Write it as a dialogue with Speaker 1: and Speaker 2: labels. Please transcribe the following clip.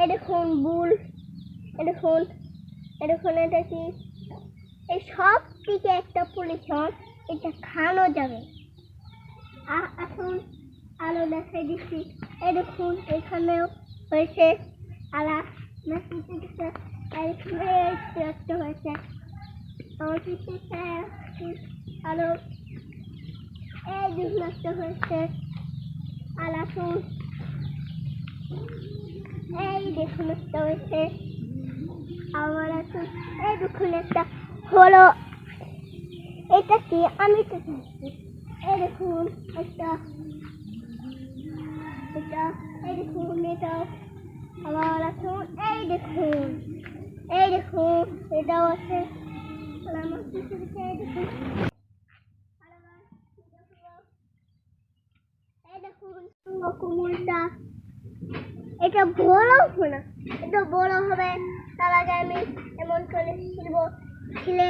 Speaker 1: এই দেখুন বুল, এই দেখুন, এই দেখুন এটা কি, এই সব থেকে একটা পরিচয়, এটা খানো যাবে। এখন আলো দেখাই দিচ্ছি। এই দেখুন এখানেও হয়েছে আলা মেশিনটা হয়েছে, আমার পিছনে আলো এই দেখুন একটা হয়েছে আলা ফুল, এই দেখুন একটা হয়েছে আমার এখন এই দেখুন একটা হলো, এটা কি আমি তো জানি। এই দেখুন একটা, এটা এই দেখুন এটাও আবার এখন এই দেখুন, এই দেখুন এটাও আছে আমার পিছনে, এই দেখুন, এই দেখুন কুমুরটা, এটা বড় হবে না, এটা বড় হবে তার আগে আমি এমন করে ছিলবো, ছিলে